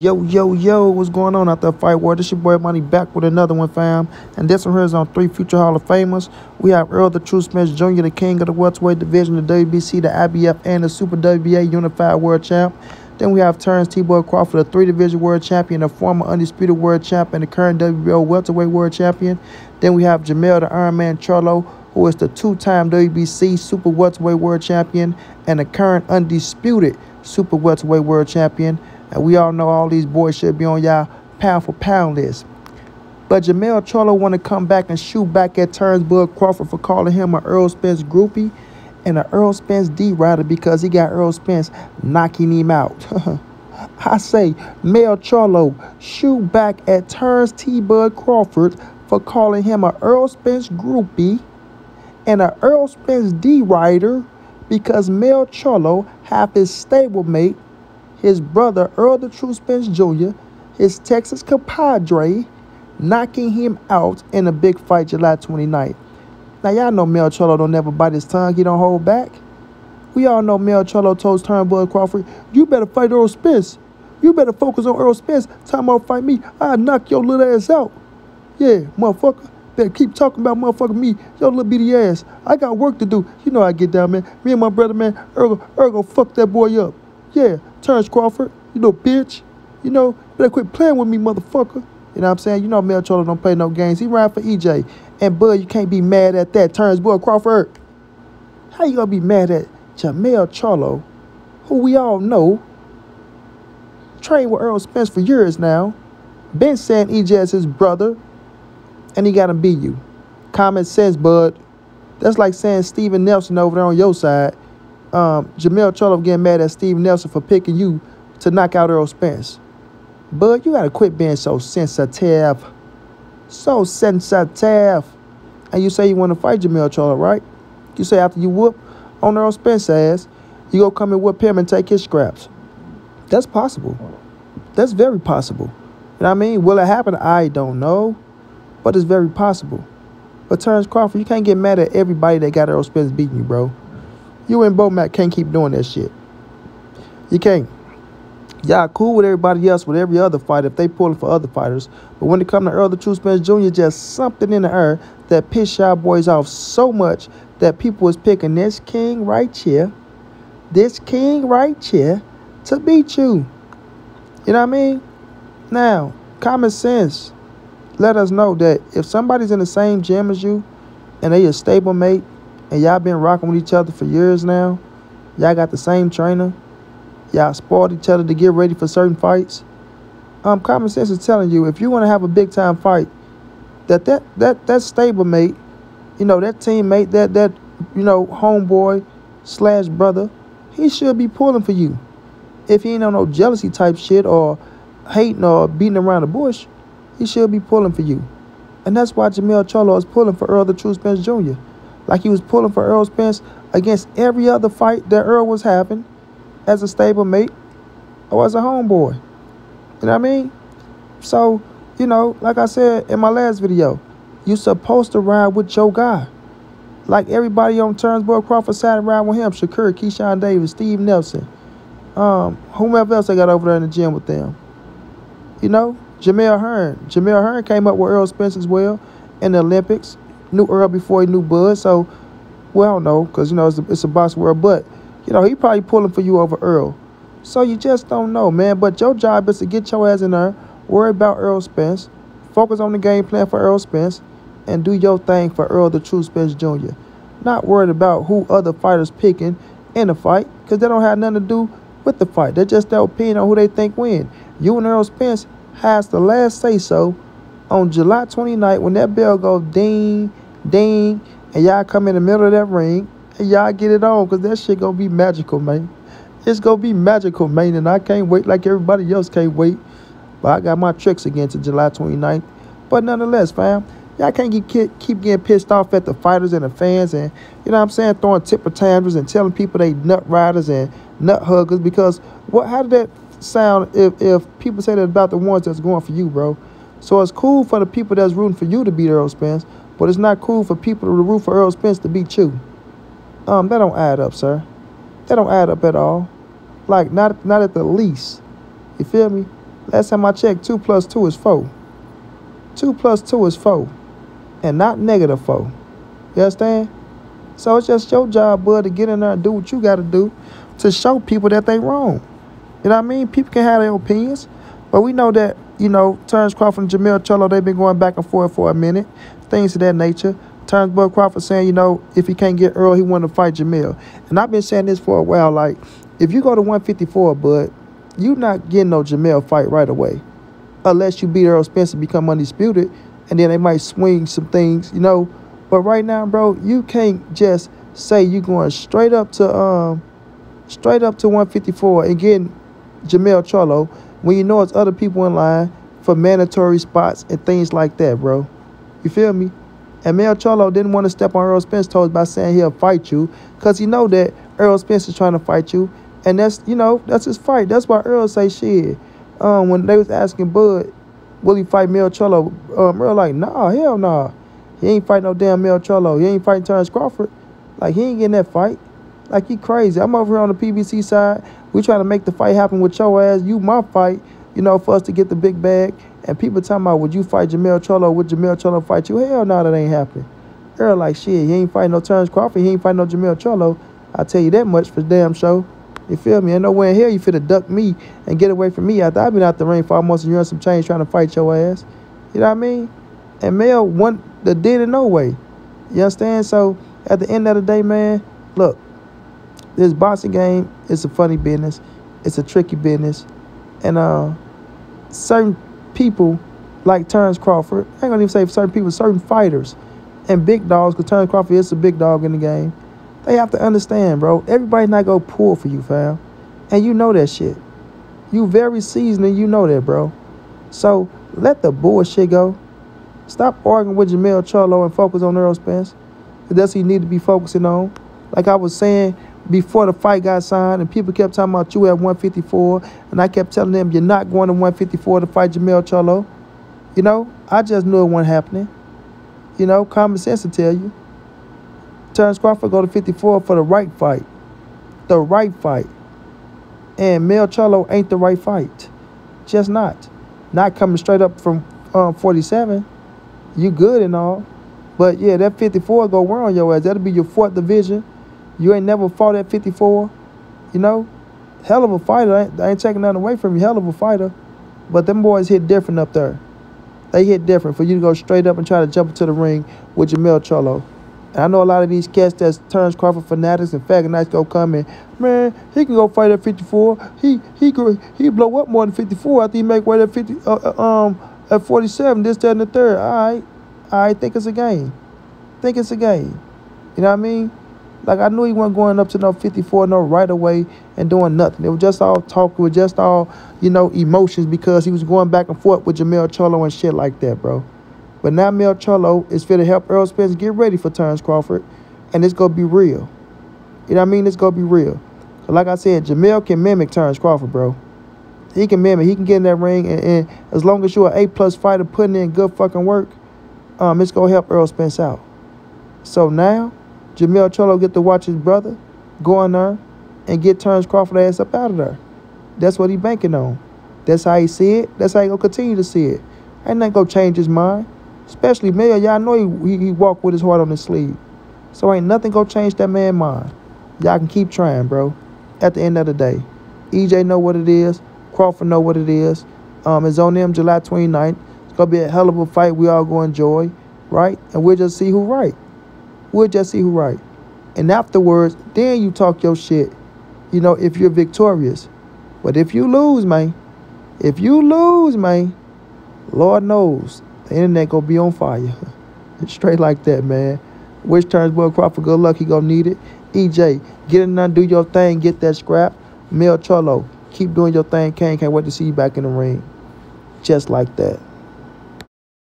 Yo, what's going on out there, Fight World? This your boy Money back with another one, fam. And this one here is on 3 future Hall of Famers. We have Earl the True Spence Jr., the king of the welterweight division, the WBC, the IBF, and the Super WBA Unified World Champ. Then we have Terence T-Boy Crawford, the 3-division world champion, the former undisputed world champ, and the current WBO welterweight world champion. Then we have Jermell, the Iron Man Charlo, who is the 2-time WBC Super welterweight world champion and the current undisputed Super welterweight world champion. And we all know all these boys should be on y'all pound for pound list. But Jermell Charlo want to come back and shoot back at Terence Crawford for calling him an Earl Spence groupie and an Earl Spence D-rider because he got Earl Spence knocking him out. I say, Mel Charlo shoot back at Terence T. Bud Crawford for calling him an Earl Spence groupie and an Earl Spence D-rider because Mel Charlo have his stablemate, his brother Earl the True Spence Jr., his Texas compadre, knocking him out in a big fight July 29th. Now, y'all know Mel Charlo don't never bite his tongue. He don't hold back. We all know Mel Charlo told Turnbull Crawford, you better fight Earl Spence. You better focus on Earl Spence. Time out fight me, I'll knock your little ass out. Yeah, motherfucker. Better keep talking about motherfucking me, your little bitty ass. I got work to do. You know I get down, man. Me and my brother, man, Earl gonna fuck that boy up. Yeah, Terence Crawford, you know, bitch. You know, better quit playing with me, motherfucker. You know what I'm saying? You know Mel Charlo don't play no games. He ran for EJ. And, Bud, you can't be mad at that, Terence Bud Crawford. How you gonna be mad at Jermell Charlo, who we all know trained with Earl Spence for years now, been saying EJ as his brother, and he got to beat you? Common sense, Bud. That's like saying Steven Nelson over there on your side. Jermell Charlo getting mad at Steve Nelson for picking you to knock out Earl Spence. Bud, you gotta quit being so sensitive. So sensitive. And you say you want to fight Jermell Charlo, right? You say after you whoop on Earl Spence's ass, you go come and whoop him and take his scraps. That's possible. That's very possible. You know what I mean? Will it happen? I don't know. But it's very possible. But Terence Crawford, you can't get mad at everybody that got Earl Spence beating you, bro. You and Bo Mac can't keep doing that shit. You can't. Y'all cool with everybody else, with every other fighter, if they pulling for other fighters. But when it comes to Earl the True Spence Jr., just something in the air that pissed y'all boys off so much that people was picking this king right here, to beat you. You know what I mean? Now, common sense, let us know that if somebody's in the same gym as you and they a stablemate, and y'all been rocking with each other for years now, y'all got the same trainer, y'all spoiled each other to get ready for certain fights, common sense is telling you, if you want to have a big-time fight, that stablemate, you know, that teammate, that you know, homeboy / brother, he should be pulling for you. If he ain't on no jealousy type shit or hating or beating around the bush, he should be pulling for you. And that's why Jermell Charlo is pulling for Earl the True Spence Jr., like he was pulling for Earl Spence against every other fight that Earl was having as a stablemate or as a homeboy. You know what I mean? So, you know, like I said in my last video, you supposed to ride with your guy. Like everybody on Terence Crawford's side ride with him. Shakur, Keyshawn Davis, Steve Nelson, whomever else they got over there in the gym with them. You know, Jermell Hearn came up with Earl Spence as well in the Olympics. Knew Earl before he knew Bud, so, well, I don't know, because, you know, it's a box world, but, you know, he probably pulling for you over Earl. So you just don't know, man. But your job is to get your ass in there, worry about Earl Spence, focus on the game plan for Earl Spence, and do your thing for Earl the True Spence Jr. Not worried about who other fighters picking in the fight, because they don't have nothing to do with the fight. They're just their opinion on who they think win. You and Earl Spence has the last say-so on July 29th when that bell goes ding, ding, and y'all come in the middle of that ring and y'all get it on, because that shit gonna be magical, man. It's gonna be magical, man, and I can't wait like everybody else can't wait. But I got my tricks again to July 29th. But nonetheless, fam, y'all can't keep getting pissed off at the fighters and the fans and, you know what I'm saying, throwing tipper tantrums and telling people they nut riders and nut huggers, because how did that sound if people say that about the ones that's going for you, bro? So it's cool for the people that's rooting for you to beat Earl Spence, but it's not cool for people to root for Earl Spence to beat you. That don't add up, sir. That don't add up at all. Like, not at the least. You feel me? Last time I checked, 2 plus 2 is 4. 2 plus 2 is 4. And not negative 4. You understand? So it's just your job, bud, to get in there and do what you got to do to show people that they wrong. You know what I mean? People can have their opinions, but we know that, you know, Terence Crawford and Jermell Charlo, they've been going back and forth for a minute. Things of that nature. Terence Bud Crawford saying, you know, if he can't get Earl, he want to fight Jermell. And I've been saying this for a while, like, if you go to 154, bud, you not getting no Jermell fight right away. Unless you beat Earl Spence and become undisputed, and then they might swing some things, you know. But right now, bro, you can't just say you going straight up to 154 and getting Jermell Charlo when you know it's other people in line for mandatory spots and things like that, bro. You feel me? And Mel Charlo didn't want to step on Earl Spence's toes by saying he'll fight you, because he know that Earl Spence is trying to fight you, and that's, you know, that's his fight. That's why Earl say shit. When they was asking Bud, will he fight Mel Charlo? Earl like, nah, hell nah. He ain't fighting no damn Mel Charlo. He ain't fighting Terence Crawford. Like, he ain't getting that fight. Like, he crazy. I'm over here on the PBC side. We trying to make the fight happen with your ass. You my fight, you know, for us to get the big bag. And people talking about, would you fight Jermell Charlo? Would Jermell Charlo fight you? Hell no, that ain't happening. Earl like, shit, he ain't fighting no Terence Crawford. He ain't fighting no Jermell Charlo. I tell you that much for damn show. You feel me? Ain't nowhere in hell you finna duck me and get away from me after I've been out the ring for almost a year and some change trying to fight your ass. You know what I mean? And Mel won the did it no way. You understand? So at the end of the day, man, look, this boxing game is a funny business. It's a tricky business. And certain people like Terence Crawford, I ain't gonna even say certain people, certain fighters and big dogs, because Terence Crawford is a big dog in the game, they have to understand, bro, everybody not gonna pull for you, fam. And you know that shit. You very seasoned and you know that, bro. So let the bullshit go. Stop arguing with Jermell Charlo and focus on Earl Spence. That's what you need to be focusing on. Like I was saying before the fight got signed, and people kept talking about you at 154, and I kept telling them you're not going to 154 to fight Jermell Charlo. You know, I just knew it wasn't happening. You know, common sense to tell you. Terence Crawford go to 54 for the right fight. The right fight. And Mel Charlo ain't the right fight. Just not. Not coming straight up from 47. You good and all. But yeah, that 54 go wear on your ass. That'll be your 4th division. You ain't never fought at 54. You know? Hell of a fighter. I ain't taking nothing away from you. Hell of a fighter. But them boys hit different up there. They hit different for you to go straight up and try to jump into the ring with Jermell Charlo. And I know a lot of these cats that's Terence Crawford fanatics and faggot nights go come in, man, he can go fight at 54. He blow up more than 54 after he make weight at 50 at 47, this, that, and the third. All right, think it's a game. Think it's a game. You know what I mean? Like, I knew he wasn't going up to no 54, no right away and doing nothing. It was just all talk. It was just all, you know, emotions, because he was going back and forth with Jermell Charlo and shit like that, bro. But now Mel Charlo is fit to help Earl Spence get ready for Terence Crawford, and it's going to be real. You know what I mean? It's going to be real. So like I said, Jermell can mimic Terence Crawford, bro. He can mimic. He can get in that ring, and as long as you're an A+ fighter putting in good fucking work, it's going to help Earl Spence out. So now, Jermell Charlo get to watch his brother go in there and get Terence Crawford ass up out of there. That's what he banking on. That's how he see it. That's how he going to continue to see it. Ain't nothing going to change his mind. Especially Mel, y'all know he walk with his heart on his sleeve. So ain't nothing gonna change that man's mind. Y'all can keep trying, bro. At the end of the day, EJ know what it is. Crawford know what it is. It's on them July 29th. It's gonna be a hell of a fight we all gonna enjoy, right? And we'll just see who right. We'll just see who right. And afterwards, then you talk your shit, you know, if you're victorious. But if you lose, man, Lord knows, the internet gonna be on fire. Straight like that, man. Wish Terence Bud Crawford good luck. He gonna need it. EJ, get in there, do your thing, get that scrap. Mel Charlo, keep doing your thing. Can't wait to see you back in the ring. Just like that.